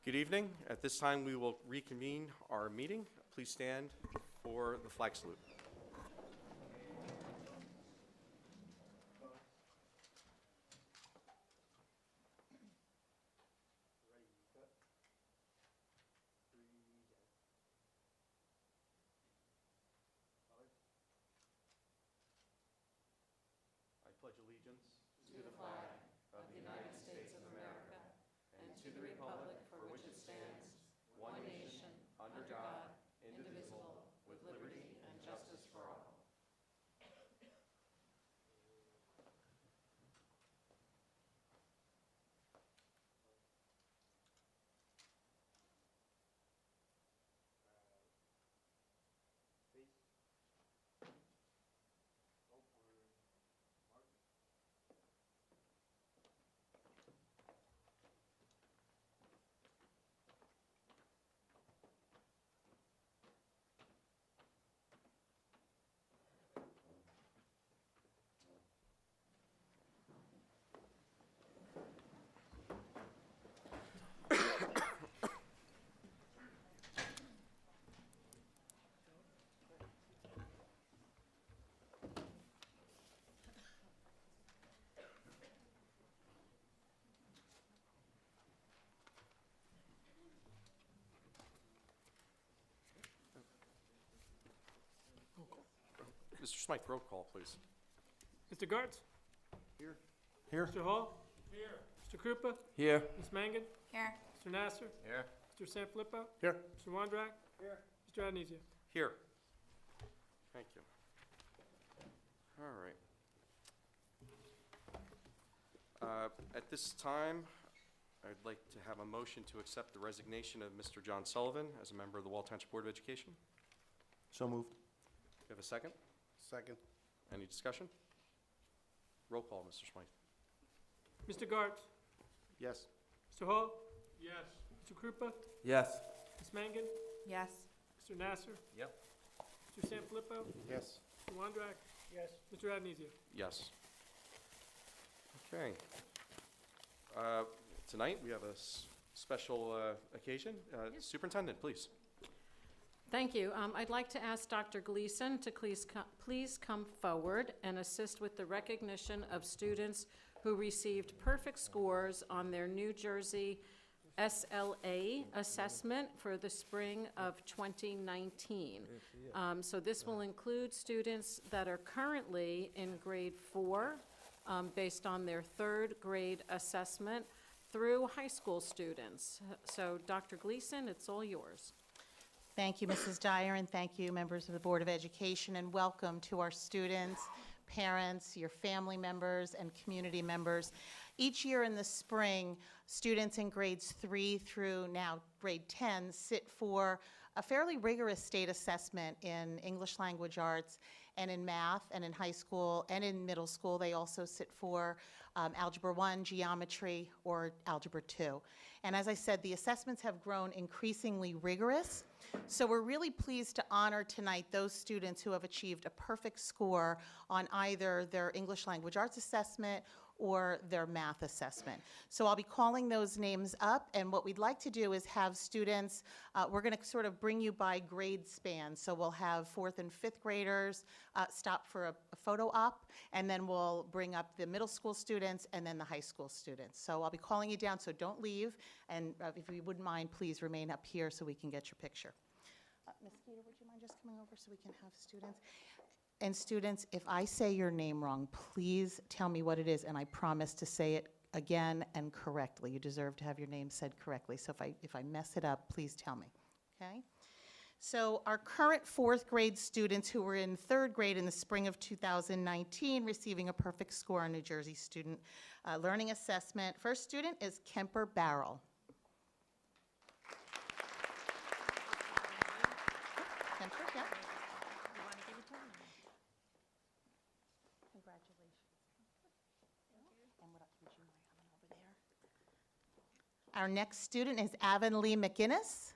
Good evening. At this time, we will reconvene our meeting. Please stand for the flag salute. I pledge allegiance to the flag of the United States of America and to the republic for which it stands, one nation, under God, indivisible, with liberty and justice for all. Mr. Smythe, roll call, please. Mr. Gartz? Here. Here. Mr. Hall? Here. Mr. Krupa? Here. Ms. Mangan? Here. Mr. Nasser? Here. Mr. Sanfilippo? Here. Mr. Wondrak? Here. Mr. Adnizia? Here. Thank you. All right. At this time, I'd like to have a motion to accept the resignation of Mr. John Sullivan as a member of the Wall Township Board of Education. So moved. Do you have a second? Second. Any discussion? Roll call, Mr. Smythe. Mr. Gartz? Yes. Mr. Hall? Yes. Mr. Krupa? Yes. Ms. Mangan? Yes. Mr. Nasser? Yep. Mr. Sanfilippo? Yes. Mr. Wondrak? Yes. Mr. Adnizia? Yes. Okay. Tonight, we have a special occasion. Superintendent, please. Thank you. I'd like to ask Dr. Gleason to please come forward and assist with the recognition of students who received perfect scores on their New Jersey SLA assessment for the spring of 2019. So this will include students that are currently in grade 4 based on their 3rd grade assessment through high school students. So Dr. Gleason, it's all yours. Thank you, Mrs. Dyer, and thank you, members of the Board of Education, and welcome to our students, parents, your family members, and community members. Each year in the spring, students in grades 3 through now grade 10 sit for a fairly rigorous state assessment in English language arts and in math, and in high school and in middle school. They also sit for Algebra 1, Geometry, or Algebra 2. And as I said, the assessments have grown increasingly rigorous. So we're really pleased to honor tonight those students who have achieved a perfect score on either their English language arts assessment or their math assessment. So I'll be calling those names up, and what we'd like to do is have students, we're going to sort of bring you by grade span. So we'll have 4th and 5th graders stop for a photo op, and then we'll bring up the middle school students and then the high school students. So I'll be calling you down, so don't leave, and if you wouldn't mind, please remain up here so we can get your picture. Ms. Skeeter, would you mind just coming over so we can have students? And students, if I say your name wrong, please tell me what it is, and I promise to say it again and correctly. You deserve to have your name said correctly. So if I mess it up, please tell me, okay? So our current 4th grade students who were in 3rd grade in the spring of 2019 receiving a perfect score on New Jersey Student Learning Assessment. First student is Kemper Barrel. Kemper, yeah. Our next student is Avonlea McInnes.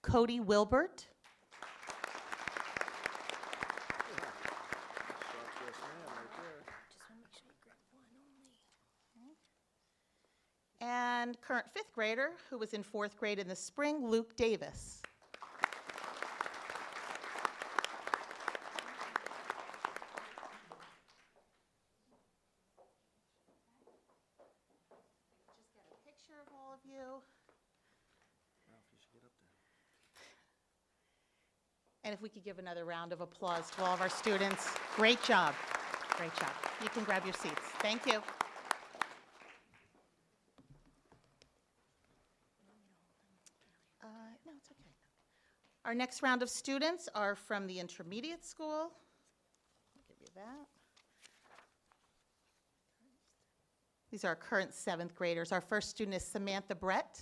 Cody Wilbert. And current fifth grader, who was in fourth grade in the spring, Luke Davis. Just get a picture of all of you. And if we could give another round of applause to all of our students. Great job. Great job. You can grab your seats. Thank you. No, it's okay. Our next round of students are from the intermediate school. I'll give you that. These are our current seventh graders. Our first student is Samantha Brett.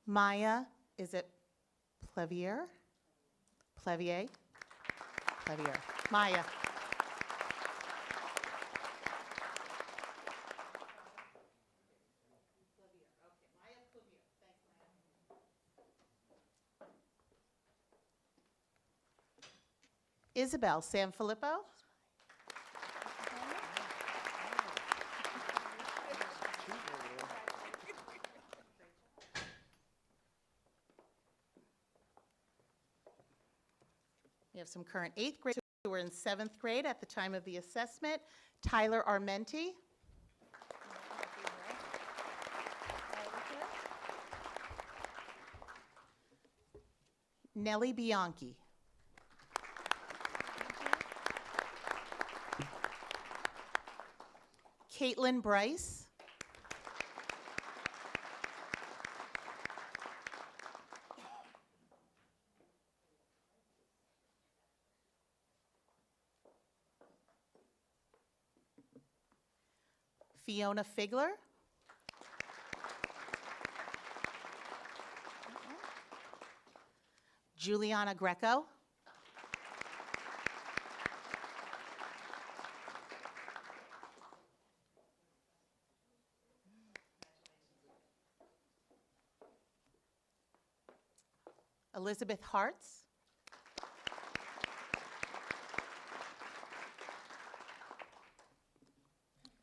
Maya, is it Plevier? Plevier? Plevier. Maya. Isabel Sanfilippo. We have some current eighth graders who were in seventh grade at the time of the assessment. Tyler Armenti. Nellie Bianchi. Caitlin Bryce. Fiona Figler. Juliana Greco. Elizabeth Hartz.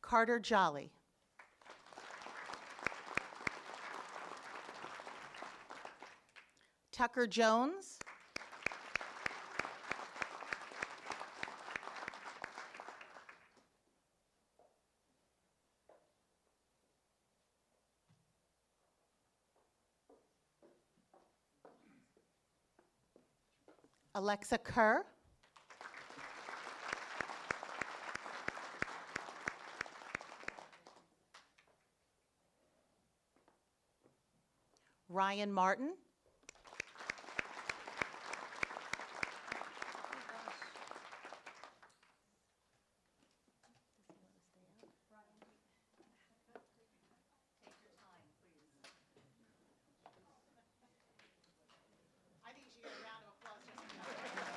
Carter Jolly. Tucker Jones. Alexa Kerr. Ryan Martin. I think you should get a round of applause just for that.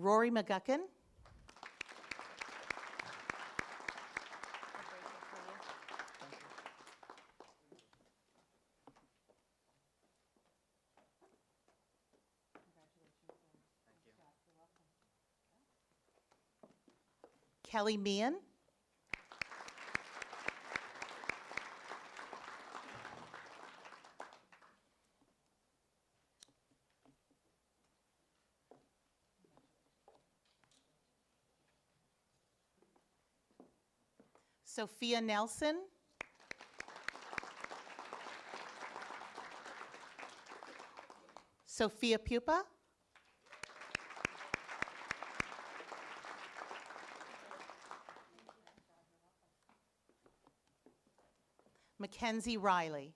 Rory McGuckin. Kelly Meehan. Sophia Nelson. Sophia Pupa. Mackenzie Riley.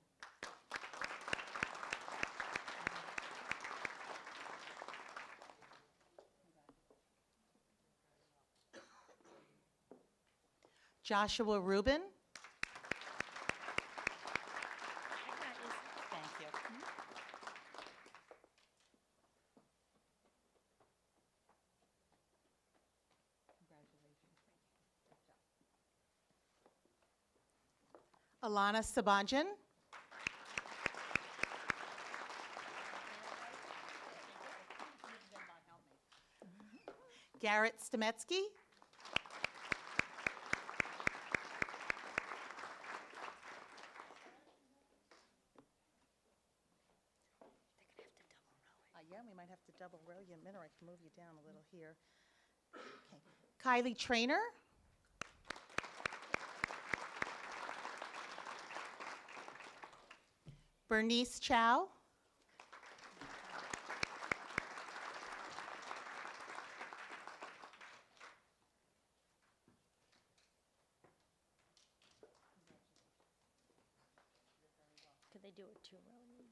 Joshua Rubin. Thank you. Alana Sabanjan. Garrett Stemetsky. Yeah, we might have to double row you a minute, or I can move you down a little here. Okay. Kylie Trainer. Bernice Chow. Could they do a two-row maybe?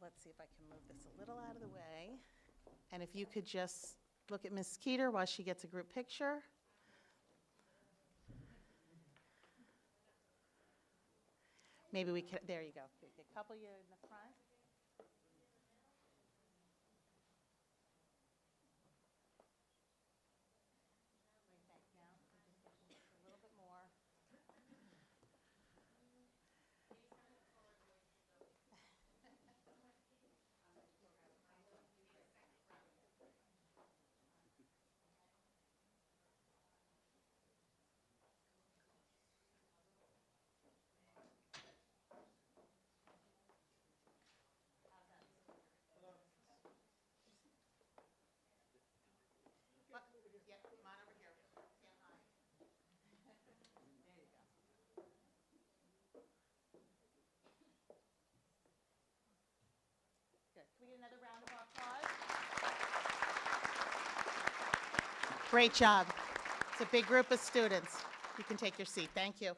Let's see if I can move this a little out of the way. And if you could just look at Ms. Skeeter while she gets a group picture. Maybe we could, there you go. A couple you in the front. Right back down. Just a little bit more. Yeah, come on over here. Stand high. There you go. Good. Can we get another round of applause? Great job. It's a big group of students. You can take your seat. Thank you.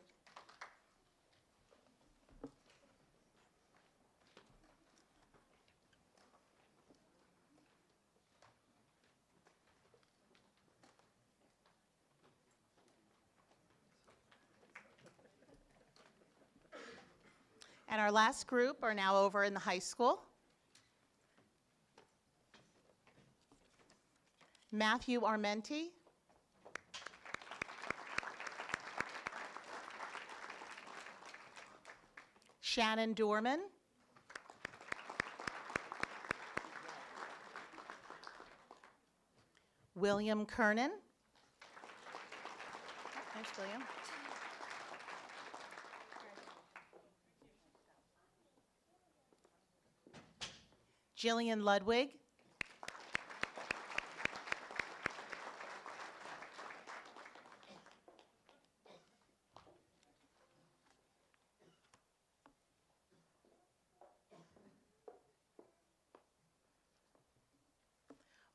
And our last group are now over in the high school. Matthew Armenti. Shannon Dorman. William Kernan. There's William. Jillian Ludwig.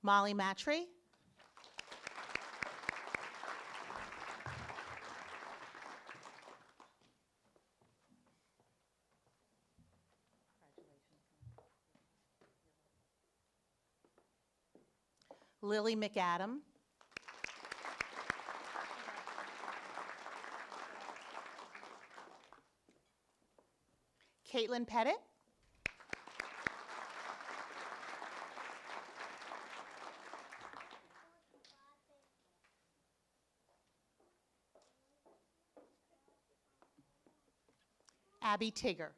Molly Matry. Lily McAdam. Caitlin Pettit. Abby Tigger.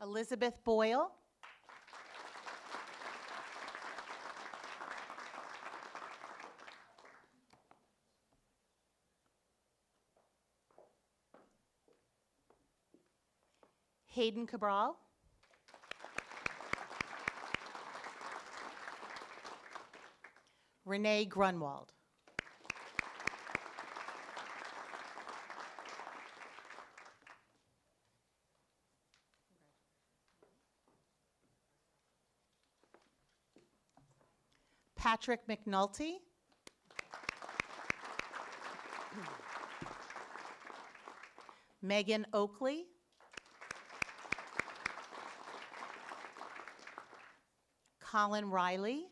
Elizabeth Boyle. Hayden Cabral. Renee Grunwald. Patrick McNulty. Megan Oakley. Colin Riley.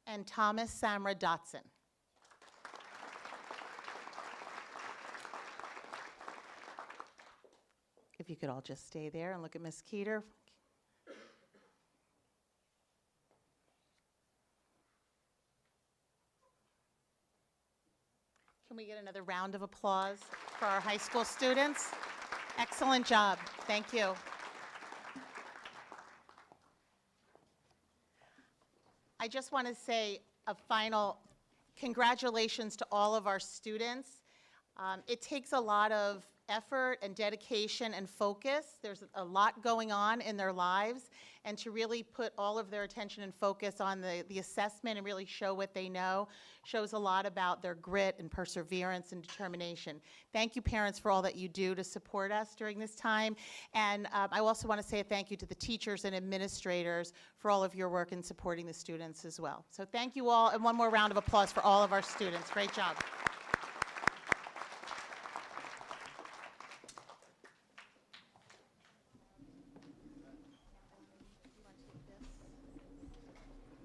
And Thomas Samra Dotson. If you could all just stay there and look at Ms. Keeter. Can we get another round of applause for our high school students? Excellent job. Thank you. I just want to say a final congratulations to all of our students. It takes a lot of effort and dedication and focus. There's a lot going on in their lives, and to really put all of their attention and focus on the assessment and really show what they know shows a lot about their grit and perseverance and determination. Thank you, parents, for all that you do to support us during this time. And I also want to say a thank you to the teachers and administrators for all of your work in supporting the students as well. So thank you all, and one more round of applause for all of our students. Great job.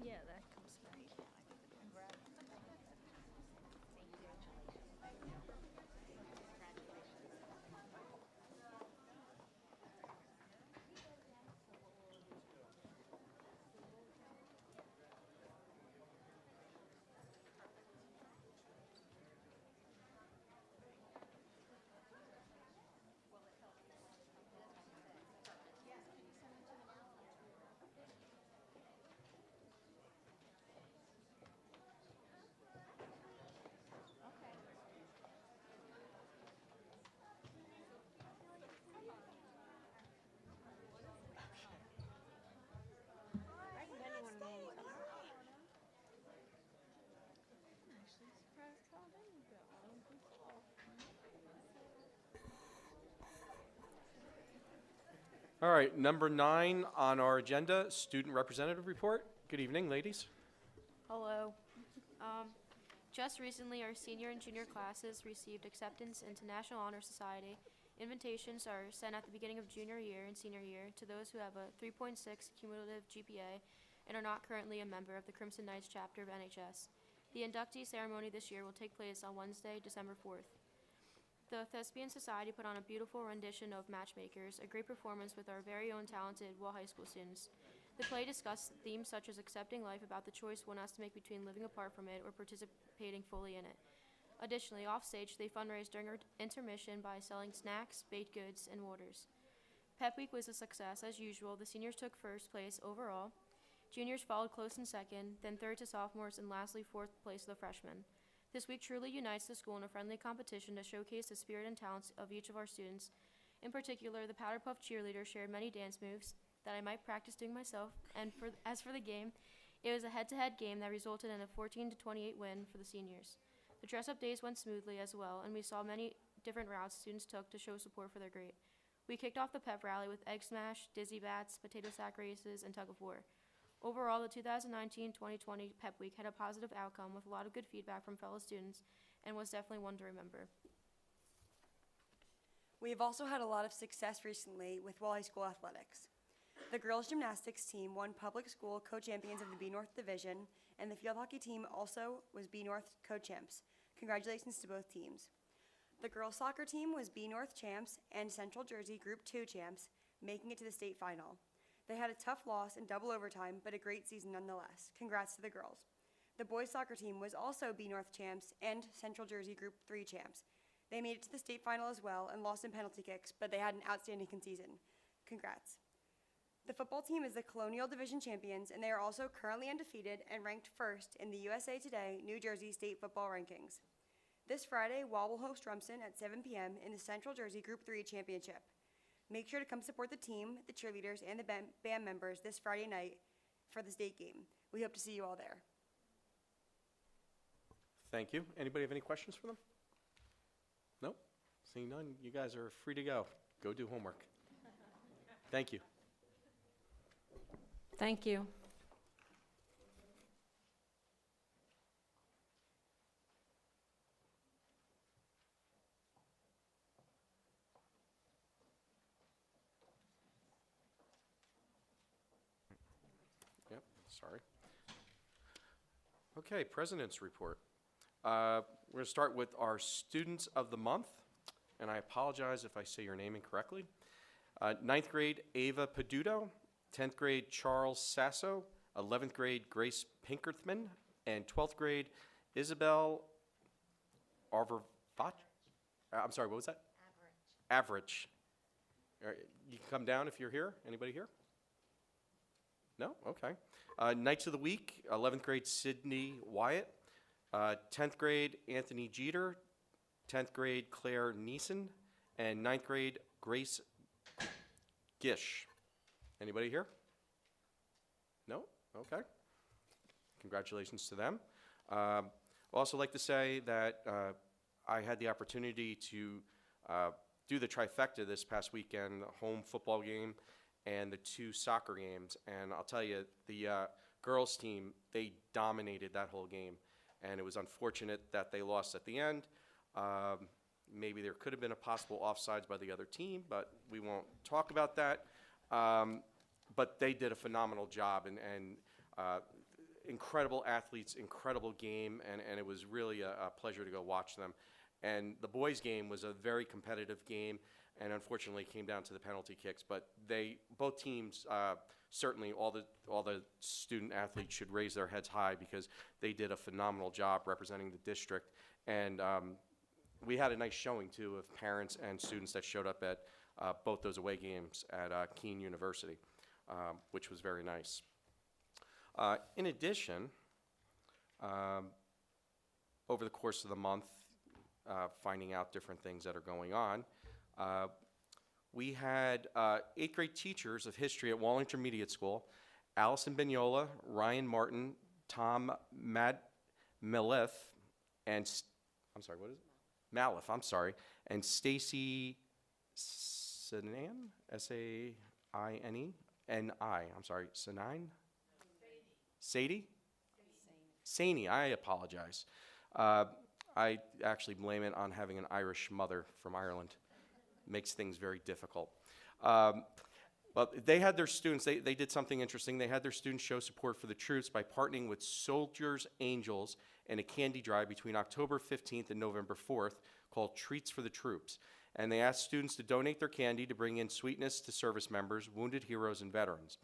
Yeah, that comes back. All right, number 9 on our agenda, student representative report. Good evening, ladies. Hello. Just recently, our senior and junior classes received acceptance into National Honor Society. Invitations are sent at the beginning of junior year and senior year to those who have a 3.6 cumulative GPA and are not currently a member of the Crimson Knights chapter of NHS. The inductee ceremony this year will take place on Wednesday, December 4th. The Thespian Society put on a beautiful rendition of Matchmakers, a great performance with our very own talented Wall High School students. The play discussed themes such as accepting life about the choice one has to make between living apart from it or participating fully in it. Additionally, offstage, they fundraised during our intermission by selling snacks, baked goods, and waters. Pep Week was a success as usual. The seniors took first place overall. Juniors followed close in second, then third to sophomores, and lastly fourth place to the freshmen. This week truly unites the school in a friendly competition to showcase the spirit and talents of each of our students. In particular, the Powder Puff cheerleader shared many dance moves that I might practice doing myself, and as for the game, it was a head-to-head game that resulted in a 14-28 win for the seniors. The dress-up days went smoothly as well, and we saw many different routes students took to show support for their grade. We kicked off the pep rally with egg smash, dizzy bats, potato sack races, and tug of war. Overall, the 2019-2020 Pep Week had a positive outcome with a lot of good feedback from fellow students and was definitely one to remember. We have also had a lot of success recently with Wall High School athletics. The girls gymnastics team won public school co-champions of the B North Division, and the field hockey team also was B North co-champs. Congratulations to both teams. The girls soccer team was B North champs and Central Jersey Group 2 champs, making it to the state final. They had a tough loss in double overtime, but a great season nonetheless. Congrats to the girls. The boys soccer team was also B North champs and Central Jersey Group 3 champs. They made it to the state final as well and lost in penalty kicks, but they had an outstanding season. Congrats. The football team is the Colonial Division champions, and they are also currently undefeated and ranked first in the USA Today New Jersey State Football Rankings. This Friday, Wall will host Rumson at 7 p.m. in the Central Jersey Group 3 Championship. Make sure to come support the team, the cheerleaders, and the band members this Friday night for the state game. We hope to see you all there. Thank you. Anybody have any questions for them? No? Seeing none, you guys are free to go. Go do homework. Thank you. Thank you. Yep, sorry. Okay, President's Report. We're going to start with our Students of the Month, and I apologize if I say your name incorrectly. 9th grade, Ava Peduto. 10th grade, Charles Sasso. 11th grade, Grace Pinkerthman. And 12th grade, Isabel Arverfach. I'm sorry, what was that? Average. All right, you can come down if you're here. Anybody here? No? Okay. Knights of the Week, 11th grade, Sydney Wyatt. 10th grade, Anthony Jeter. 10th grade, Claire Neeson. And 9th grade, Grace Gish. Anybody here? No? Okay. Congratulations to them. I'd also like to say that I had the opportunity to do the trifecta this past weekend, home football game and the 2 soccer games. And I'll tell you, the girls team, they dominated that whole game. And it was unfortunate that they lost at the end. Maybe there could have been a possible offsides by the other team, but we won't talk about that. But they did a phenomenal job, and incredible athletes, incredible game, and it was really a pleasure to go watch them. And the boys' game was a very competitive game, and unfortunately came down to the penalty kicks. But both teams, certainly all the student athletes should raise their heads high because they did a phenomenal job representing the district. And we had a nice showing too of parents and students that showed up at both those away games at Keene University, which was very nice. In addition, over the course of the month, finding out different things that are going on, we had 8th grade teachers of history at Wall Intermediate School, Allison Vignola, Ryan Martin, Tom Malif, and and Stacy Sanan, S-A-I-N-E-N-I, Sanine? Sadie? Saney, I apologize. I actually blame it on having an Irish mother from Ireland. Makes things very difficult. Well, they had their students, they did something interesting. They had their students show support for the troops by partnering with Soldiers Angels in a candy drive between October 15th and November 4th called Treats for the Troops. And they asked students to donate their candy to bring in sweetness to service members, wounded heroes, and veterans.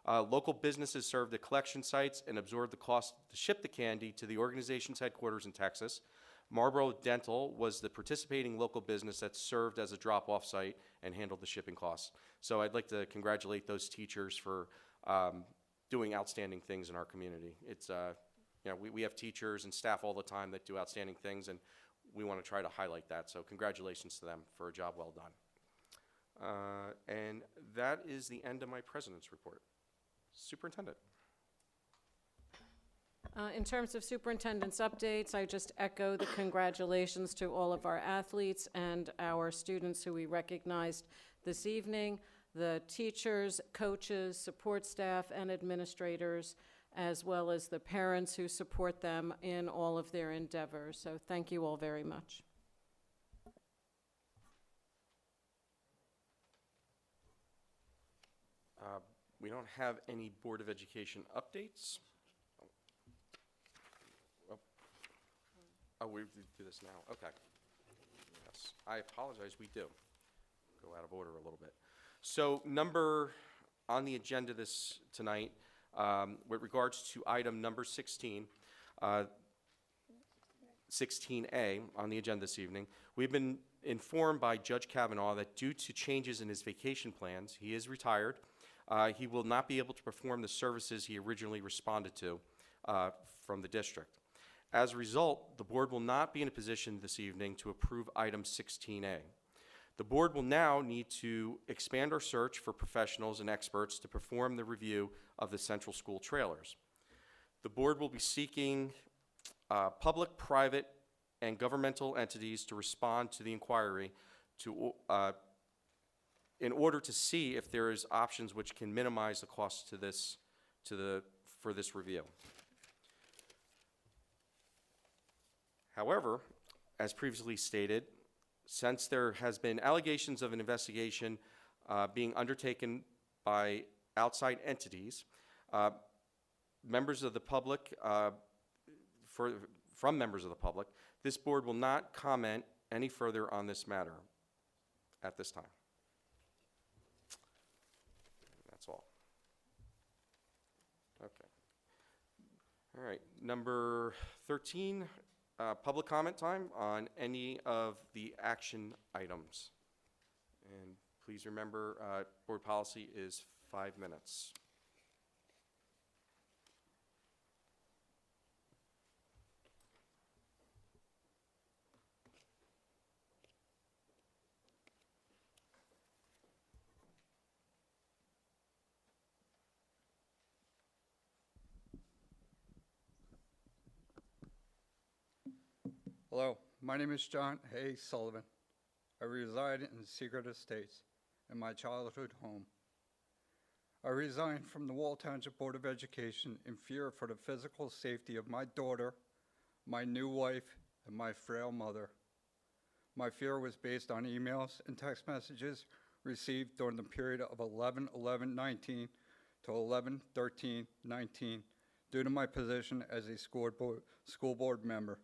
Local businesses served the collection sites and absorbed the cost to ship the candy to the organization's headquarters in Texas. Marlboro Dental was the participating local business that served as a drop-off site and handled the shipping costs. So I'd like to congratulate those teachers for doing outstanding things in our community. It's, we have teachers and staff all the time that do outstanding things, and we want to try to highlight that. So congratulations to them for a job well done. And that is the end of my president's report. Superintendent. In terms of superintendent's updates, I just echo the congratulations to all of our athletes and our students who we recognized this evening, the teachers, coaches, support staff, and administrators, as well as the parents who support them in all of their endeavors. So thank you all very much. We don't have any Board of Education updates. Oh, we do this now. Okay. Yes, I apologize. We do go out of order a little bit. So, number on the agenda tonight, with regards to item number 16, 16A on the agenda this evening, we've been informed by Judge Kavanaugh that due to changes in his vacation plans, he is retired. He will not be able to perform the services he originally responded to from the district. As a result, the board will not be in a position this evening to approve item 16A. The board will now need to expand our search for professionals and experts to perform the review of the central school trailers. The board will be seeking public, private, and governmental entities to respond to the inquiry in order to see if there is options which can minimize the cost for this review. However, as previously stated, since there has been allegations of an investigation being undertaken by outside entities, members of the public, from members of the public, this board will not comment any further on this matter at this time. That's all. Okay. All right, number 13, public comment time on any of the action items. And please remember, board policy is 5 minutes. Hello, my name is John A. Sullivan. I reside in Secret Estates in my childhood home. I resigned from the Wall Township Board of Education in fear for the physical safety of my daughter, my new wife, and my frail mother. My fear was based on emails and text messages received during the period of 11/11/19 to 11/13/19 due to my position as a school board member.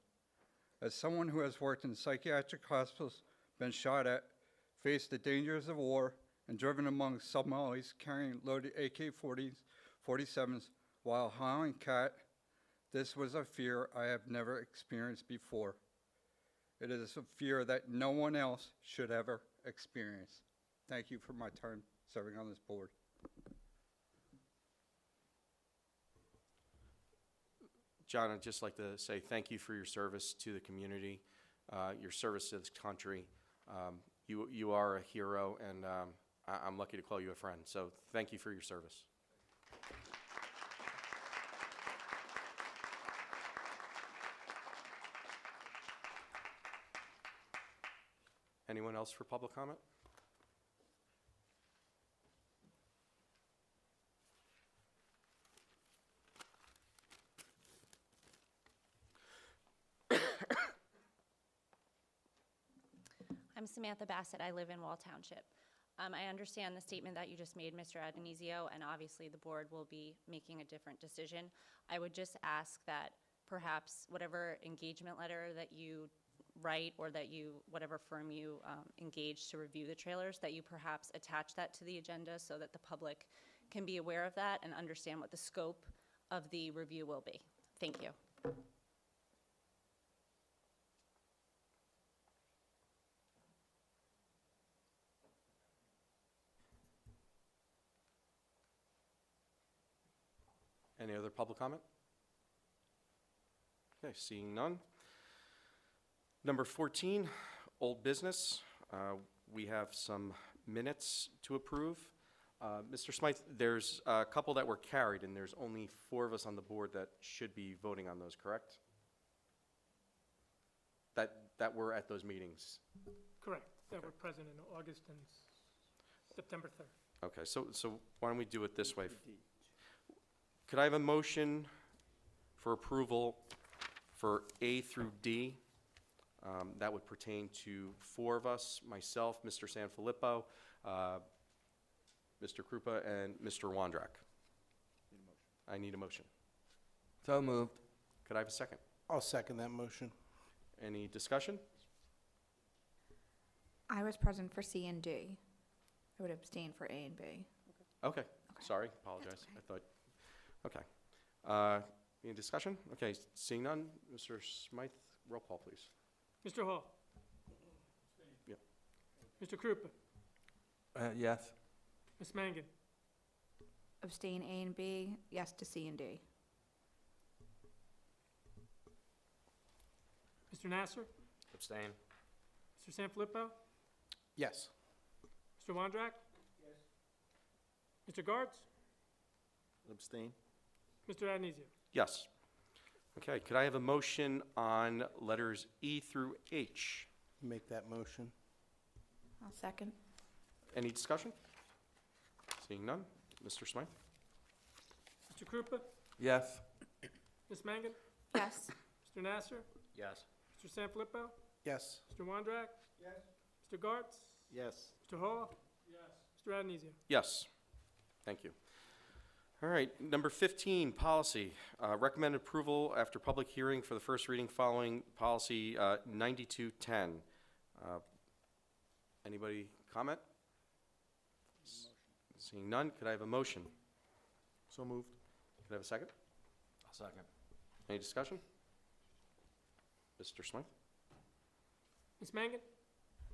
As someone who has worked in psychiatric hospitals, been shot at, faced the dangers of war, and driven among Somalis carrying loaded AK-47s while howling cat, this was a fear I have never experienced before. It is a fear that no one else should ever experience. Thank you for my time serving on this board. John, I'd just like to say thank you for your service to the community, your service to this country. You are a hero, and I'm lucky to call you a friend. So thank you for your service. Anyone else for public comment? I'm Samantha Bassett. I live in Wall Township. I understand the statement that you just made, Mr. Adonisio, and obviously the board will be making a different decision. I would just ask that perhaps whatever engagement letter that you write or that you, whatever firm you engage to review the trailers, that you perhaps attach that to the agenda so that the public can be aware of that and understand what the scope of the review will be. Thank you. Any other public comment? Okay, seeing none. Number 14, old business. We have some minutes to approve. Mr. Smythe, there's a couple that were carried, and there's only 4 of us on the board that should be voting on those, correct? That were at those meetings. Correct, that were present in August and September 3rd. Okay, so why don't we do it this way? Could I have a motion for approval for A through D? That would pertain to 4 of us, myself, Mr. Sanfilippo, Mr. Krupa, and Mr. Wondrak. I need a motion. So moved. Could I have a second? I'll second that motion. Any discussion? I was present for C and D. I would abstain for A and B. Okay, sorry, apologize. I thought, okay. Any discussion? Okay, seeing none, Mr. Smythe, roll call, please. Mr. Hall? Yep. Mr. Krupa? Yes. Ms. Mangan? Abstain A and B, yes to C and D. Mr. Nasser? Abstain. Mr. Sanfilippo? Yes. Mr. Wondrak? Yes. Mr. Guards? Abstain. Mr. Adonisio? Yes. Okay, could I have a motion on letters E through H? Make that motion. I'll second. Any discussion? Seeing none. Mr. Smythe? Mr. Krupa? Yes. Ms. Mangan? Yes. Mr. Nasser? Yes. Mr. Sanfilippo? Yes. Mr. Wondrak? Yes. Mr. Gartz? Yes. Mr. Hall? Yes. Mr. Adenizio? Yes. Thank you. All right, number 15, policy. Recommend approval after public hearing for the first reading following policy 9210. Anybody comment? Seeing none, could I have a motion? So moved. Could I have a second? I'll second. Any discussion? Mr. Smythe? Ms. Mangan?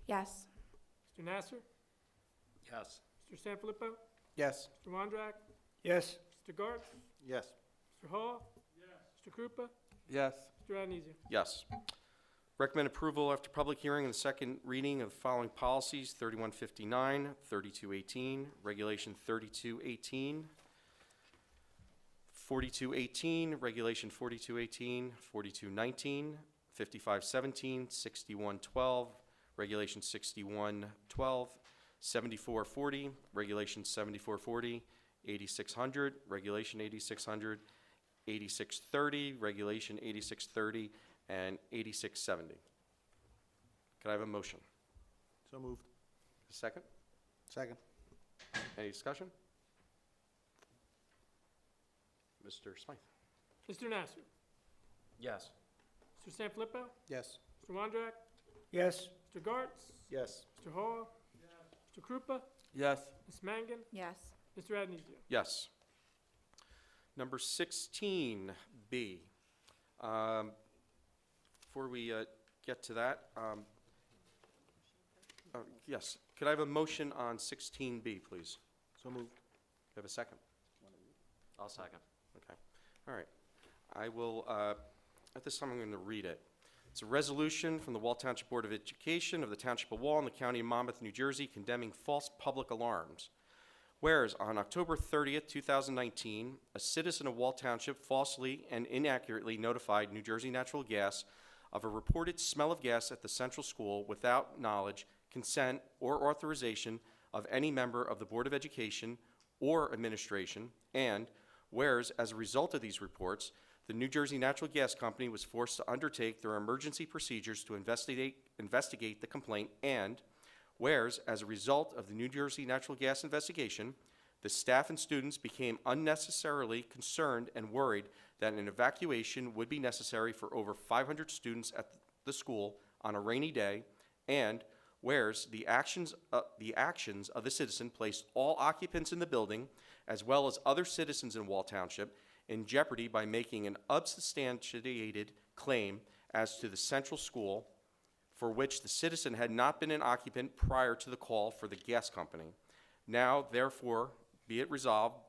Yes. Mr. Nasser? Yes. Mr. Sanfilippo? Yes. Mr. Wondrak? Yes. Mr. Gartz? Yes. Mr. Hall? Yes. Mr. Krupa? Yes. Mr. Adenizio? Yes. Recommend approval after public hearing and the second reading of the following policies: 3159, 3218, Regulation 3218, 4218, Regulation 4218, 4219, 5517, 6112, Regulation 6112, 7440, Regulation 7440, 8600, Regulation 8600, 8630, Regulation 8630, and 8670. Could I have a motion? So moved. A second? Second. Any discussion? Mr. Smythe? Mr. Nasser? Yes. Mr. Sanfilippo? Yes. Mr. Wondrak? Yes. Mr. Gartz? Yes. Mr. Hall? Yes. Mr. Krupa? Yes. Ms. Mangan? Yes. Mr. Adenizio? Yes. Number 16B. Before we get to that, yes, could I have a motion on 16B, please? So moved. Do I have a second? I'll second. Okay. All right. I will, at this time, I'm going to read it. It's a resolution from the Wall Township Board of Education of the Township of Wall in the County of Monmouth, New Jersey, condemning false public alarms. Whereas on October 30th, 2019, a citizen of Wall Township falsely and inaccurately notified New Jersey Natural Gas of a reported smell of gas at the Central School without knowledge, consent, or authorization of any member of the Board of Education or administration, and whereas as a result of these reports, the New Jersey Natural Gas Company was forced to undertake their emergency procedures to investigate the complaint, and whereas, as a result of the New Jersey Natural Gas investigation, the staff and students became unnecessarily concerned and worried that an evacuation would be necessary for over 500 students at the school on a rainy day, and whereas the actions of the citizen placed all occupants in the building, as well as other citizens in Wall Township, in jeopardy by making an unsubstantiated claim as to the Central School, for which the citizen had not been an occupant prior to the call for the gas company. Now, therefore, be it resolved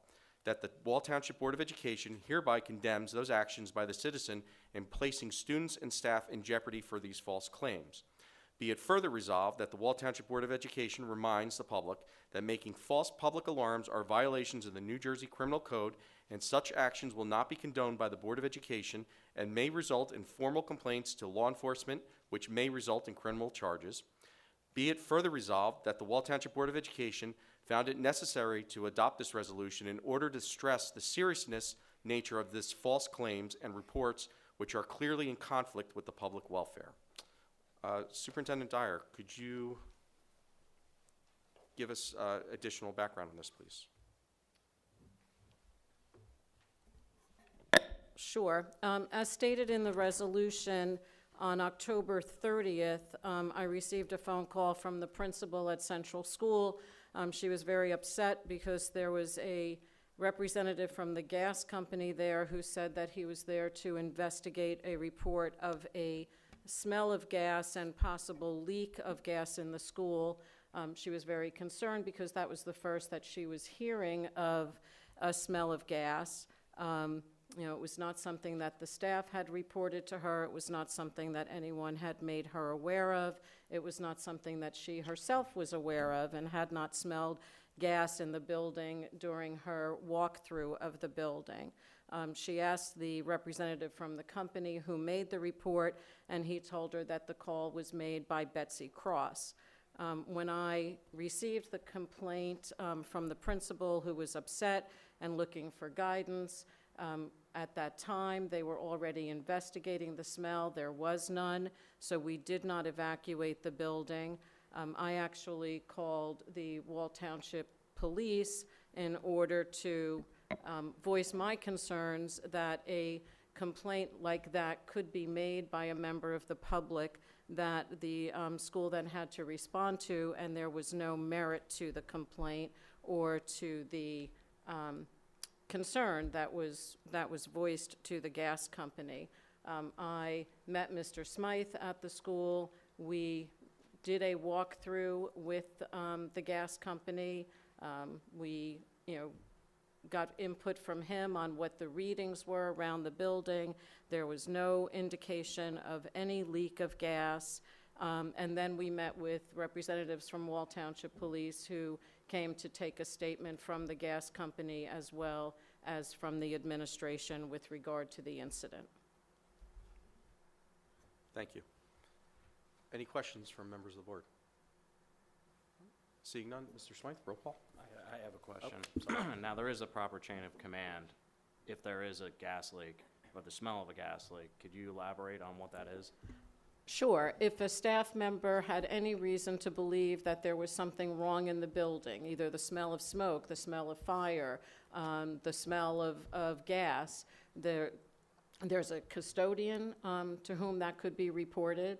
that the Wall Township Board of Education hereby condemns those actions by the citizen in placing students and staff in jeopardy for these false claims. Be it further resolved that the Wall Township Board of Education reminds the public that making false public alarms are violations of the New Jersey Criminal Code, and such actions will not be condoned by the Board of Education and may result in formal complaints to law enforcement, which may result in criminal charges. Be it further resolved that the Wall Township Board of Education found it necessary to adopt this resolution in order to stress the seriousness nature of this false claims and reports which are clearly in conflict with the public welfare. Superintendent Dyer, could you give us additional background on this, please? Sure. As stated in the resolution, on October 30th, I received a phone call from the principal at Central School. She was very upset because there was a representative from the gas company there who said that he was there to investigate a report of a smell of gas and possible leak of gas in the school. She was very concerned because that was the first that she was hearing of a smell of gas. You know, it was not something that the staff had reported to her. It was not something that anyone had made her aware of. It was not something that she herself was aware of and had not smelled gas in the building during her walkthrough of the building. She asked the representative from the company who made the report, and he told her that the call was made by Betsy Cross. When I received the complaint from the principal, who was upset and looking for guidance, at that time, they were already investigating the smell. There was none, so we did not evacuate the building. I actually called the Wall Township Police in order to voice my concerns that a complaint like that could be made by a member of the public that the school then had to respond to, and there was no merit to the complaint or to the concern that was voiced to the gas company. I met Mr. Smythe at the school. We did a walkthrough with the gas company. We, got input from him on what the readings were around the building. There was no indication of any leak of gas. And then we met with representatives from Wall Township Police who came to take a statement from the gas company as well as from the administration with regard to the incident. Thank you. Any questions from members of the board? Seeing none, Mr. Smythe, roll call. I have a question. So, now, there is a proper chain of command if there is a gas leak or the smell of a gas leak. Could you elaborate on what that is? Sure. If a staff member had any reason to believe that there was something wrong in the building, either the smell of smoke, the smell of fire, the smell of gas, there's a custodian to whom that could be reported.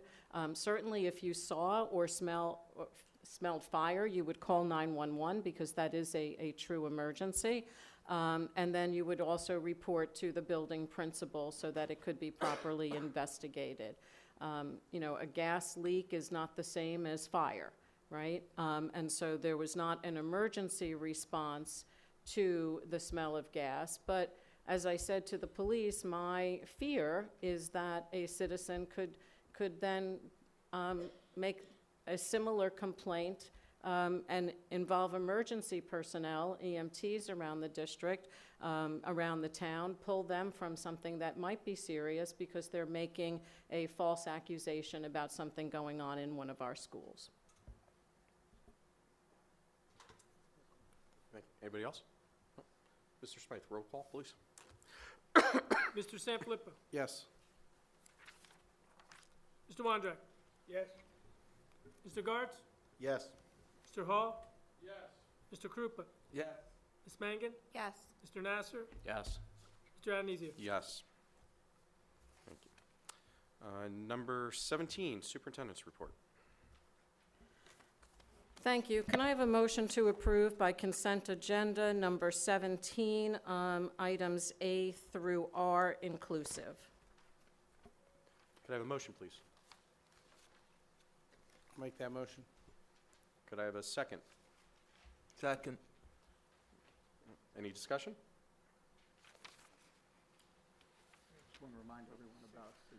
Certainly if you saw or smelled fire, you would call 911 because that is a true emergency. And then you would also report to the building principal so that it could be properly investigated. A gas leak is not the same as fire, right? And so there was not an emergency response to the smell of gas. But as I said to the police, my fear is that a citizen could then make a similar complaint and involve emergency personnel, EMTs around the district, around the town, pull them from something that might be serious because they're making a false accusation about something going on in one of our schools. Thank you. Anybody else? No. Mr. Smythe, roll call, please. Mr. Sanfilippo. Yes. Mr. Wondrak. Yes. Mr. Gartz. Yes. Mr. Hall. Yes. Mr. Krupa. Yes. Ms. Mangan. Yes. Mr. Nasser. Yes. Mr. Adenizio. Yes. Thank you. Number 17, superintendent's report. Thank you. Can I have a motion to approve by consent agenda number 17, items A through R inclusive? Could I have a motion, please? Make that motion. Could I have a second? Second. Any discussion? Just want to remind everyone about the,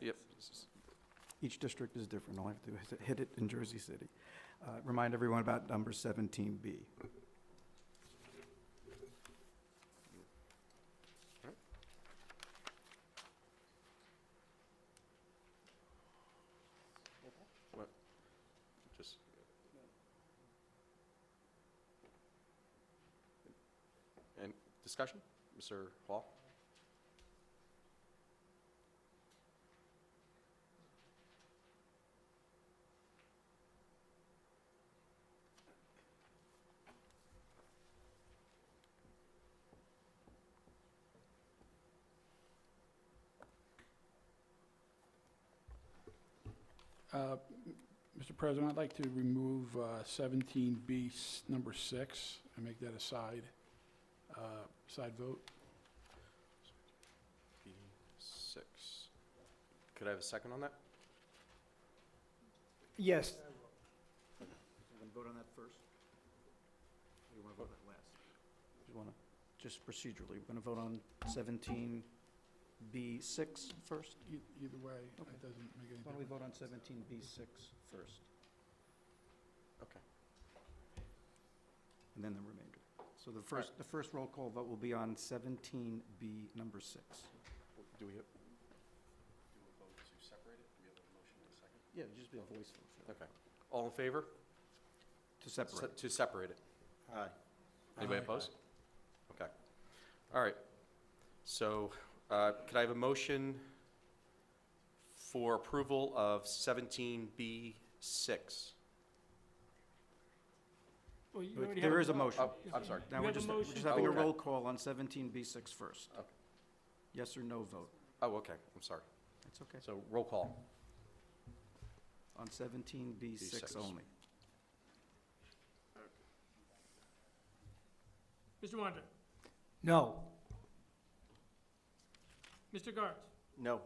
Yep. Each district is different. All I have to do is hit it in Jersey City. Remind everyone about number 17B. What? Just. And discussion? Mr. Hall? Mr. President, I'd like to remove 17B, number 6, and make that a side vote. B6. Could I have a second on that? Yes. You want to vote on that first? Or you want to vote on that last? You want to, just procedurally, we're going to vote on 17B6 first? Either way, Okay. it doesn't make any Why don't we difference. vote on 17B6 first? Okay. and then the remainder. So the first roll call vote will be on 17B, number 6. Do we have, do a vote to separate it? Do we have a motion in a second? Yeah, it'd just be a voice vote. Okay. All in favor? To separate. To separate it. Aye. Anybody opposed? Okay. All right. So, could I have a motion for approval of 17B6? Well, you already There have is a motion. Oh, I'm sorry. Now You we're have a just motion. having a Okay. roll call on 17B6 first. Okay. Yes or no vote. Oh, okay. I'm sorry. That's okay. So, roll call. On 17B6 only. Mr. Wonder, No. Mr. Gartz, No.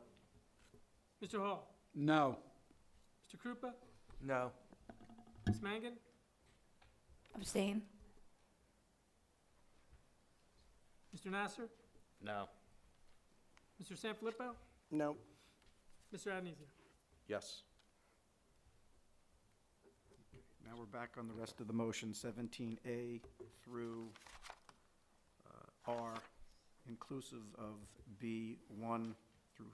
Mr. Hall, No. Mr. Krupa, No. Ms. Mangan, Abstain? Mr. Nasser, No. Mr. Sanfilippo, No. Mr. Adenizio. Yes. Now we're back on the rest of the motion, 17A through R, inclusive of B1 through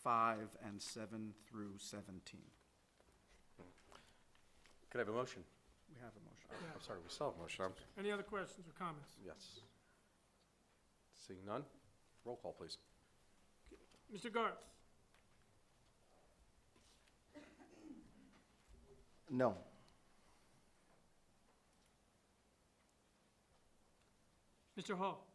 5 and 7 through 17. Could I have a motion? We have a motion. I'm sorry, we still have a motion. Any other questions or comments? Yes. Seeing none? Roll call, please. Mr. Gartz, No. Mr. Hall,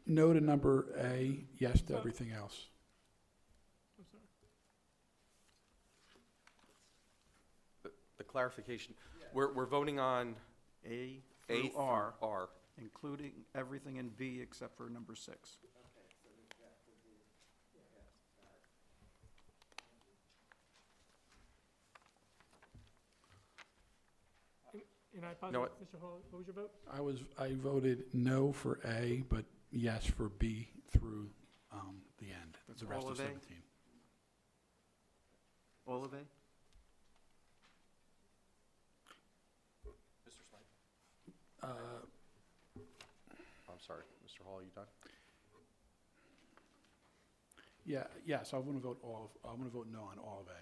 No to number A, yes to everything else. I'm sorry. The clarification, we're voting on A A through through R, R. including everything in B except for number 6. And I No, apologize, Mr. Hall, what was your vote? I voted no for A, but yes for B through the end, That's the rest all of of A? 17. All of A? Mr. Smythe? Uh, I'm sorry, Mr. Hall, are you done? Yeah, yes, I want to vote no on all of A.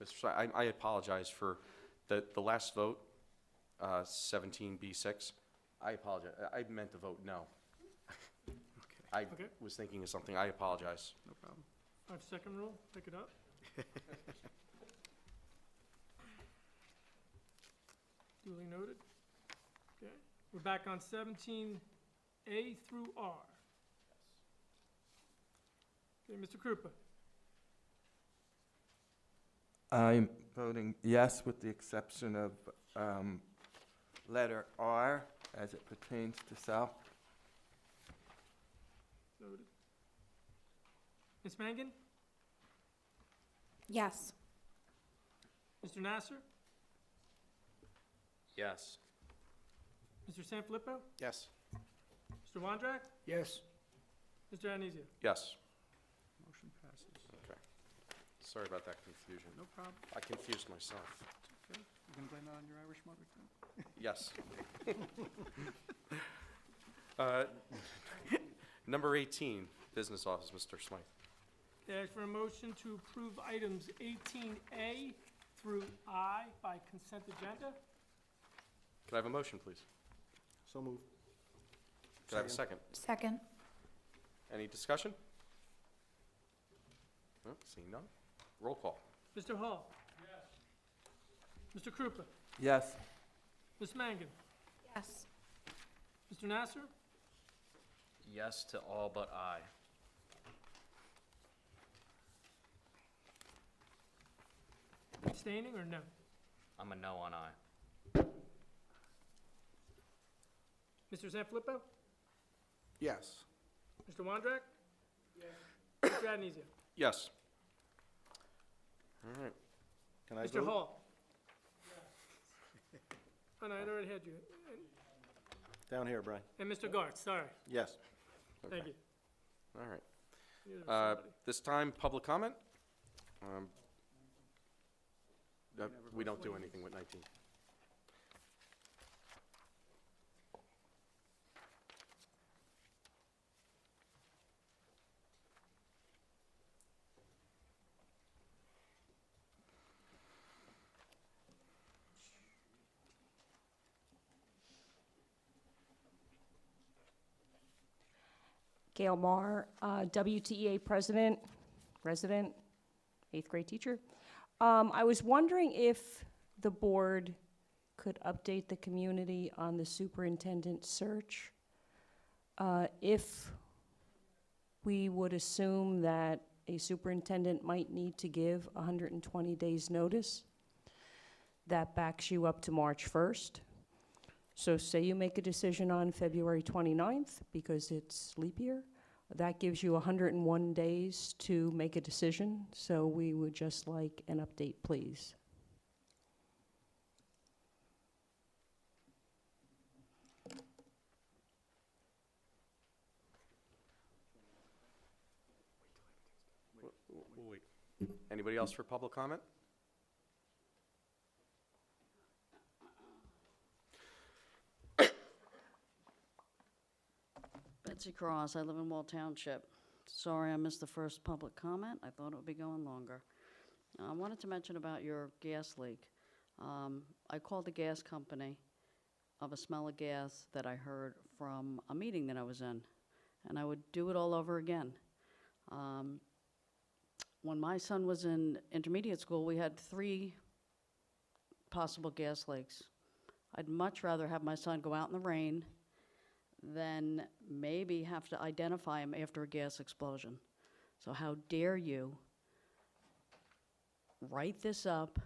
Mr. Smythe, I apologize for the last vote, 17B6. I apologize. I meant to vote no. I Okay. was thinking of something. I apologize. No problem. 5-second rule, pick it up. Duly noted. Okay, we're back on 17A through R. Okay, Mr. Krupa, I'm voting yes with the exception of letter R as it pertains to South. noted. Ms. Mangan, Yes. Mr. Nasser, Yes. Mr. Sanfilippo, Yes. Mr. Wondrak, Yes. Mr. Adenizio. Yes. Motion passes. Okay. Sorry about that confusion. No problem. I confused myself. Okay. You gonna blame that on your Irish mother too? Yes. Number 18, Business Office, Mr. Smythe. Ask for a motion to approve items 18A through I by consent agenda. Could I have a motion, please? So moved. Could I have a second? Second? Any discussion? No, seeing none. Roll call. Mr. Hall. Yes. Mr. Krupa, Yes. Ms. Mangan, Yes. Mr. Nasser, Yes to all but I. abstaining or no? I'm a no on I. Mr. Sanfilippo, Yes. Mr. Wondrak? Yes. Mr. Adenizio. Yes. All right. Can I Mr. vote? Hall. Oh, no, I already had you. Down here, Brian. And Mr. Gartz, sorry. Yes. Thank you. All right. Yeah, somebody. This time, public comment. We don't do anything with 19. Gail Marr, WTEA resident, 8th grade teacher. I was wondering if the board could update the community on the superintendent search. If we would assume that a superintendent might need to give 120 days' notice, that backs you up to March 1st. So say you make a decision on February 29th because it's leap year, that gives you 101 days to make a decision. So we would just like an update, please. We'll wait. Anybody else for public comment? Betsy Cross, I live in Wall Township. Sorry I missed the first public comment. I thought it would be going longer. I wanted to mention about your gas leak. I called the gas company of a smell of gas that I heard from a meeting that I was in, and I would do it all over again. When my son was in intermediate school, we had 3 possible gas leaks. I'd much rather have my son go out in the rain than maybe have to identify him after a gas explosion. So how dare you write this up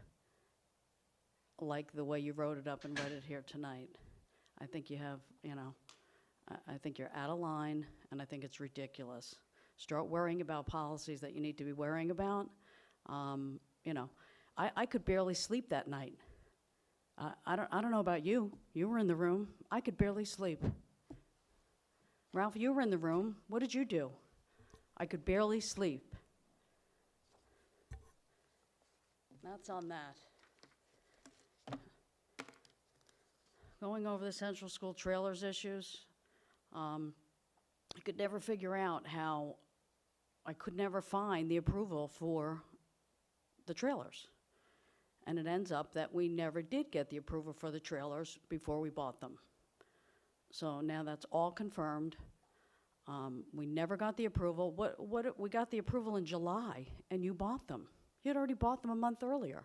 like the way you wrote it up and read it here tonight? I think you have, I think you're out of line, and I think it's ridiculous. Start worrying about policies that you need to be worrying about. I could barely sleep that night. I don't know about you. You were in the room. I could barely sleep. Ralph, you were in the room. What did you do? I could barely sleep. That's on that. Going over the Central School trailers issues, I could never figure out how I could never find the approval for the trailers. And it ends up that we never did get the approval for the trailers before we bought them. So now that's all confirmed. We never got the approval. We got the approval in July, and you bought them. You had already bought them a month earlier.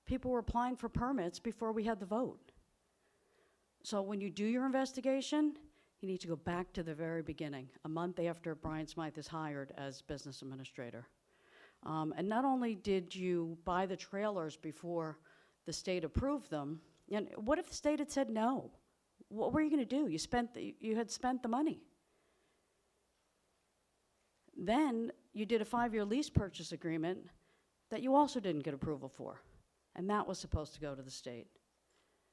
People were applying for permits before we had the vote. So when you do your investigation, you need to go back to the very beginning, a month after Brian Smythe is hired as business administrator. And not only did you buy the trailers before the state approved them, and what if the state had said no? What were you going to do? You had spent the money. Then you did a 5-year lease purchase agreement that you also didn't get approval for, and that was supposed to go to the state.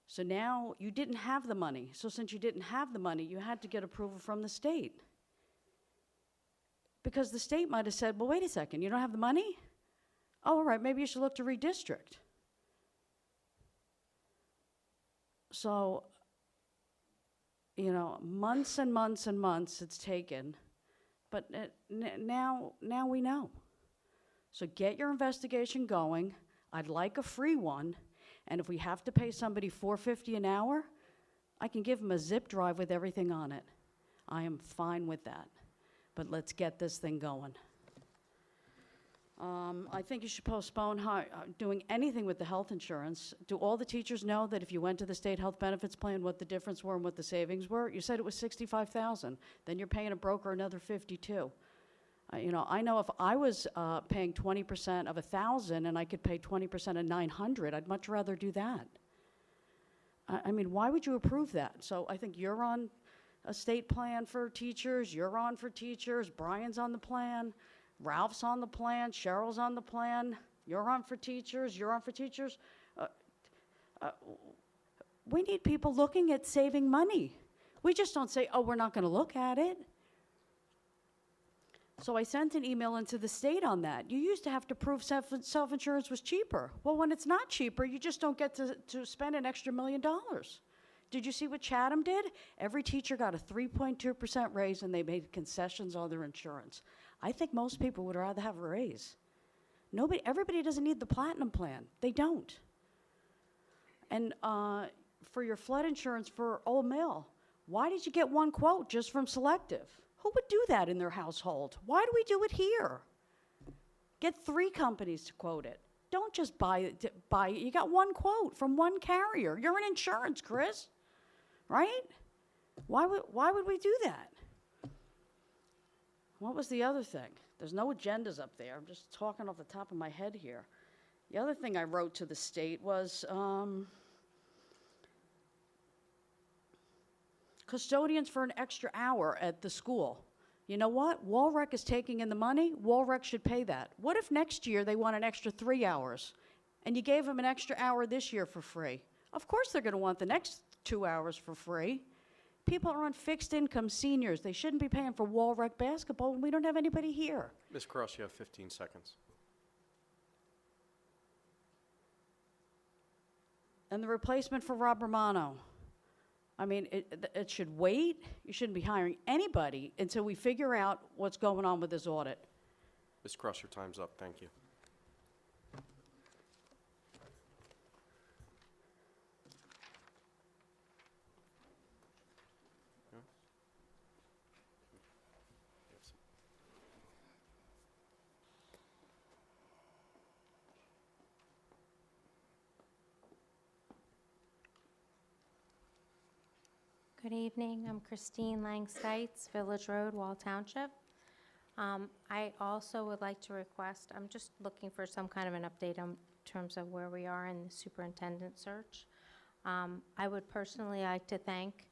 So now you didn't have the money. So since you didn't have the money, you had to get approval from the state. Because the state might have said, well, wait a second, you don't have the money? Oh, all right, maybe you should look to redistrict. So, months and months and months it's taken, but now we know. So get your investigation going. I'd like a free one, and if we have to pay somebody $4.50 an hour, I can give them a zip drive with everything on it. I am fine with that, but let's get this thing going. I think you should postpone doing anything with the health insurance. Do all the teachers know that if you went to the state health benefits plan, what the difference were and what the savings were? You said it was $65,000. Then you're paying a broker another $52,000. I know if I was paying 20% of $1,000 and I could pay 20% of $900, I'd much rather do that. I mean, why would you approve that? So I think you're on a state plan for teachers. You're on for teachers. Brian's on the plan. Ralph's on the plan. Cheryl's on the plan. You're on for teachers. You're on for teachers. We need people looking at saving money. We just don't say, oh, we're not going to look at it. So I sent an email into the state on that. You used to have to prove self-insurance was cheaper. Well, when it's not cheaper, you just don't get to spend an extra $1 million. Did you see what Chatham did? Every teacher got a 3.2% raise, and they made concessions on their insurance. I think most people would rather have a raise. Everybody doesn't need the platinum plan. They don't. And for your flood insurance for Old Mill, why did you get one quote just from Selective? Who would do that in their household? Why do we do it here? Get 3 companies to quote it. Don't just buy it. You got one quote from one carrier. You're in insurance, Chris, right? Why would we do that? What was the other thing? There's no agendas up there. I'm just talking off the top of my head here. The other thing I wrote to the state was custodians for an extra hour at the school. You know what? Walrec is taking in the money. Walrec should pay that. What if next year they want an extra 3 hours and you gave them an extra hour this year for free? Of course they're going to want the next 2 hours for free. People are on fixed income, seniors. They shouldn't be paying for Walrec basketball when we don't have anybody here. Ms. Cross, you have 15 seconds. And the replacement for Rob Romano. I mean, it should wait. You shouldn't be hiring anybody until we figure out what's going on with this audit. Ms. Cross, your time's up. Thank you. Good evening. I'm Christine Langstites, Village Road, Wall Township. I also would like to request, I'm just looking for some kind of an update in terms of where we are in the superintendent search. I would personally like to thank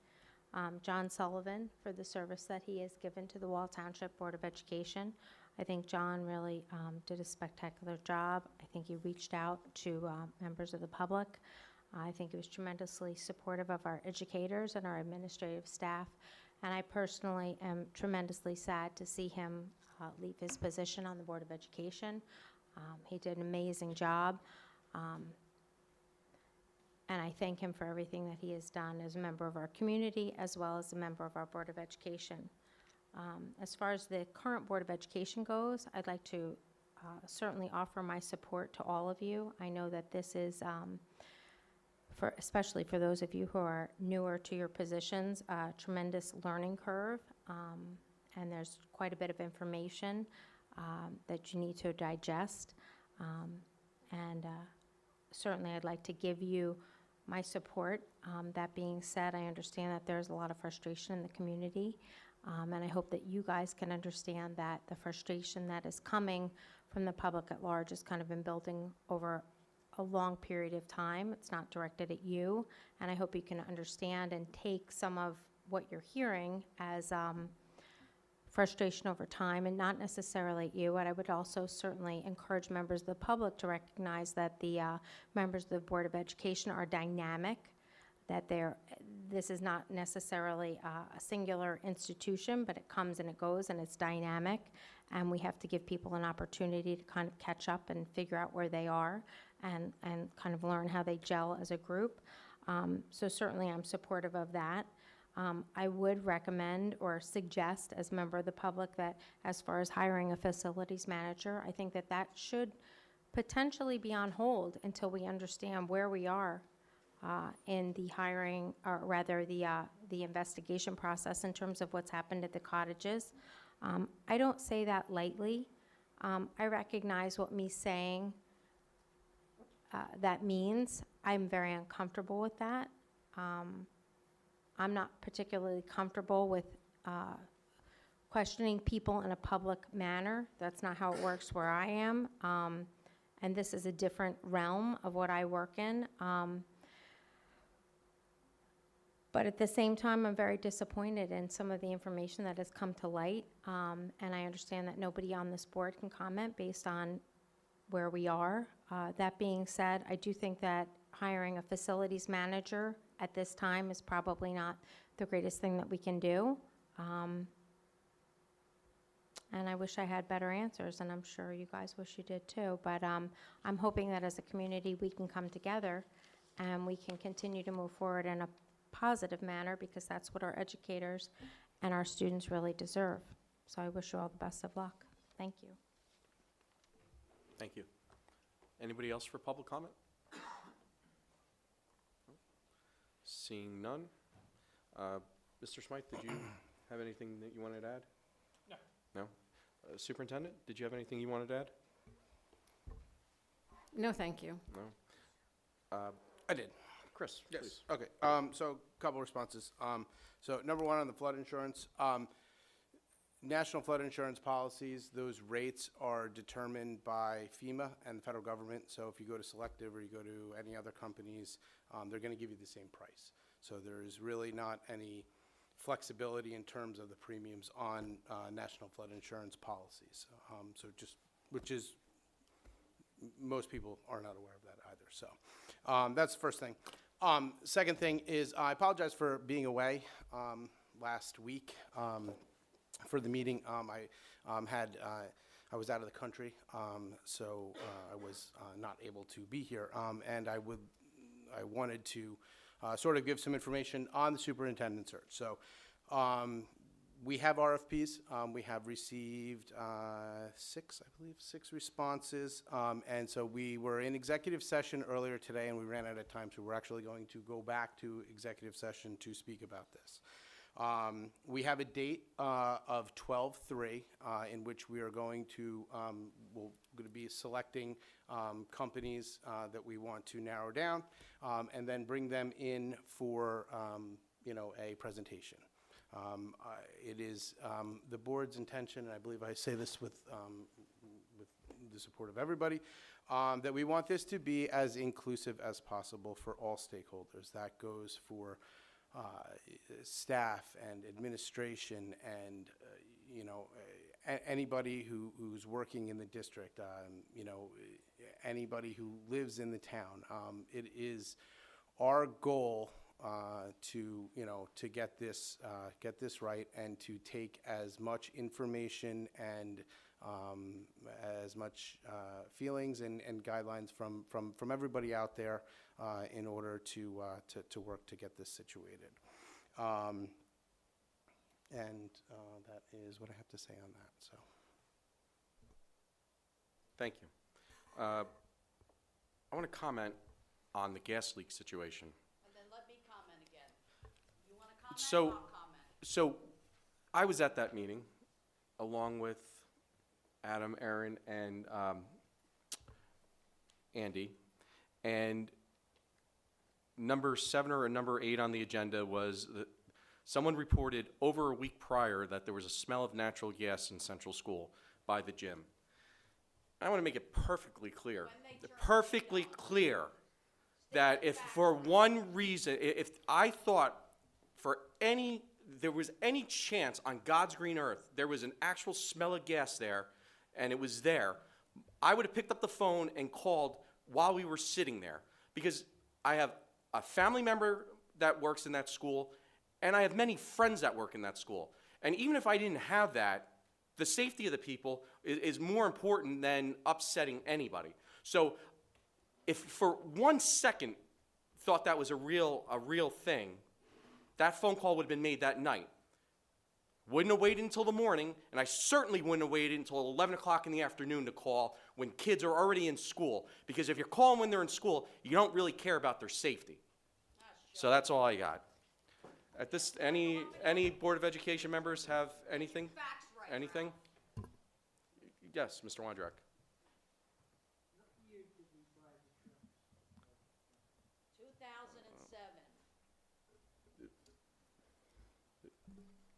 John Sullivan for the service that he has given to the Wall Township Board of Education. I think John really did a spectacular job. I think he reached out to members of the public. I think he was tremendously supportive of our educators and our administrative staff, and I personally am tremendously sad to see him leave his position on the Board of Education. He did an amazing job, and I thank him for everything that he has done as a member of our community as well as a member of our Board of Education. As far as the current Board of Education goes, I'd like to certainly offer my support to all of you. I know that this is especially for those of you who are newer to your positions, a tremendous learning curve, and there's quite a bit of information that you need to digest. Certainly I'd like to give you my support. That being said, I understand that there's a lot of frustration in the community, and I hope that you guys can understand that the frustration that is coming from the public at large has kind of been building over a long period of time. It's not directed at you, and I hope you can understand and take some of what you're hearing as frustration over time and not necessarily at you. And I would also certainly encourage members of the public to recognize that the members of the Board of Education are dynamic, that this is not necessarily a singular institution, but it comes and it goes and it's dynamic, and we have to give people an opportunity to kind of catch up and figure out where they are and kind of learn how they gel as a group. So certainly I'm supportive of that. I would recommend or suggest as a member of the public that as far as hiring a facilities manager, I think that that should potentially be on hold until we understand where we are in the hiring, or rather the investigation process in terms of what's happened at the cottages. I don't say that lightly. I recognize what me saying that means. I'm very uncomfortable with that. I'm not particularly comfortable with questioning people in a public manner. That's not how it works where I am. And this is a different realm of what I work in. But at the same time, I'm very disappointed in some of the information that has come to light. And I understand that nobody on this board can comment based on where we are. That being said, I do think that hiring a facilities manager at this time is probably not the greatest thing that we can do. And I wish I had better answers, and I'm sure you guys wish you did too. But I'm hoping that as a community, we can come together and we can continue to move forward in a positive manner, because that's what our educators and our students really deserve. So I wish you all the best of luck. Thank you. Thank you. Anybody else for public comment? Seeing none. Mr. Smythe, did you have anything that you wanted to add? No. No? Superintendent, did you have anything you wanted to add? No, thank you. No? I did. Chris, Yes. please. Okay. So a couple responses. So number one on the flood insurance. National flood insurance policies, those rates are determined by FEMA and the federal government. So if you go to Selective or you go to any other companies, they're going to give you the same price. So there is really not any flexibility in terms of the premiums on national flood insurance policies. So just, which is, most people are not aware of that either. So that's the first thing. Second thing is, I apologize for being away last week for the meeting. I was out of the country, so I was not able to be here. And I wanted to sort of give some information on the superintendent search. So we have RFPs. We have received six responses. And so we were in executive session earlier today, and we ran out of time, so we're actually going to go back to executive session to speak about this. We have a date of 12/3 in which we are going to be selecting companies that we want to narrow down, and then bring them in for a presentation. It is the board's intention, and I believe I say this with the support of everybody, that we want this to be as inclusive as possible for all stakeholders. That goes for staff and administration and anybody who's working in the district, anybody who lives in the town. It is our goal to get this right, and to take as much information and as much feelings and guidelines from everybody out there in order to work to get this situated. And that is what I have to say on that. So, Thank you. I want to comment on the gas leak situation. And then let me comment again. You want to comment? So, I'll comment. so I was at that meeting along with Adam, Aaron, and Andy, and number 7 or number 8 on the agenda was that someone reported over a week prior that there was a smell of natural gas in Central School by the gym. I want to make it perfectly clear, that if for one reason, if I thought there was any chance on God's green earth there was an actual smell of gas there, and it was there, I would have picked up the phone and called while we were sitting there, because I have a family member that works in that school, and I have many friends that work in that school. And even if I didn't have that, the safety of the people is more important than upsetting anybody. So if for 1 second thought that was a real thing, that phone call would have been made that night. Wouldn't have waited until the morning, and I certainly wouldn't have waited until 11 o'clock in the afternoon to call when kids are already in school. Because if you're calling when they're in school, you don't really care about their safety. So that's all I got. At this, any Board of Education members have anything? Anything? Yes, Mr. Wondrak.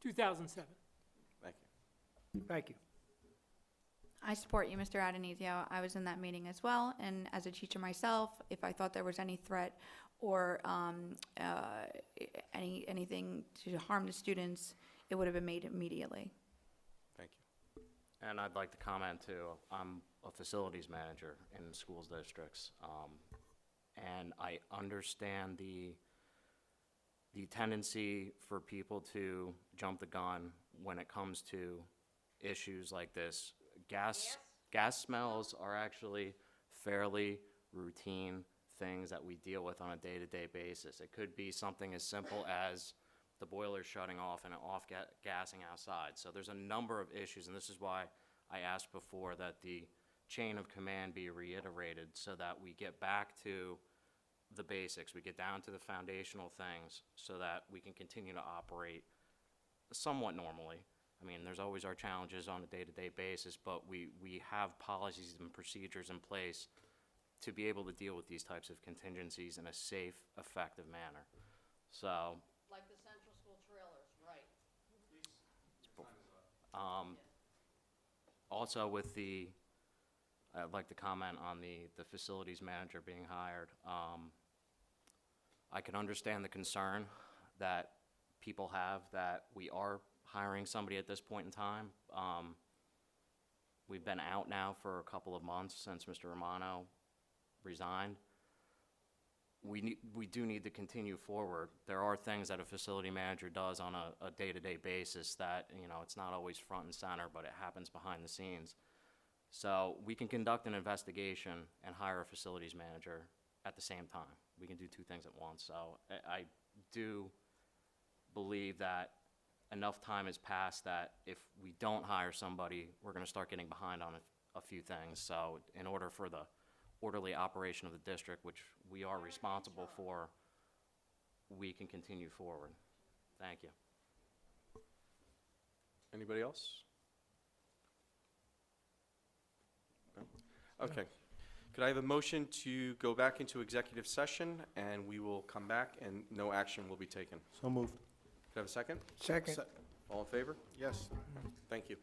2007. Thank you. Thank you. I support you, Mr. Adonisio. I was in that meeting as well, and as a teacher myself, if I thought there was any threat or anything to harm the students, it would have been made immediately. Thank you. And I'd like to comment too. I'm a facilities manager in schools districts, and I understand the tendency for people to jump the gun when it comes to issues like this. Gas smells are actually fairly routine things that we deal with on a day-to-day basis. It could be something as simple as the boiler shutting off and gassing outside. So there's a number of issues, and this is why I asked before that the chain of command be reiterated so that we get back to the basics, we get down to the foundational things so that we can continue to operate somewhat normally. I mean, there's always our challenges on a day-to-day basis, but we have policies and procedures in place to be able to deal with these types of contingencies in a safe, effective manner. So, Like the Central School trailers, right. Also with the, I'd like to comment on the facilities manager being hired. I can understand the concern that people have that we are hiring somebody at this point in time. We've been out now for a couple of months since Mr. Romano resigned. We do need to continue forward. There are things that a facility manager does on a day-to-day basis that, you know, it's not always front and center, but it happens behind the scenes. So we can conduct an investigation and hire a facilities manager at the same time. We can do two things at once. So I do believe that enough time has passed that if we don't hire somebody, we're going to start getting behind on a few things. So in order for the orderly operation of the district, which we are responsible for, we can continue forward. Thank you. Anybody else? No? Okay. Could I have a motion to go back into executive session, and we will come back and no action will be taken? So moved. Could I have a second? Second. All in favor? Yes. Thank you.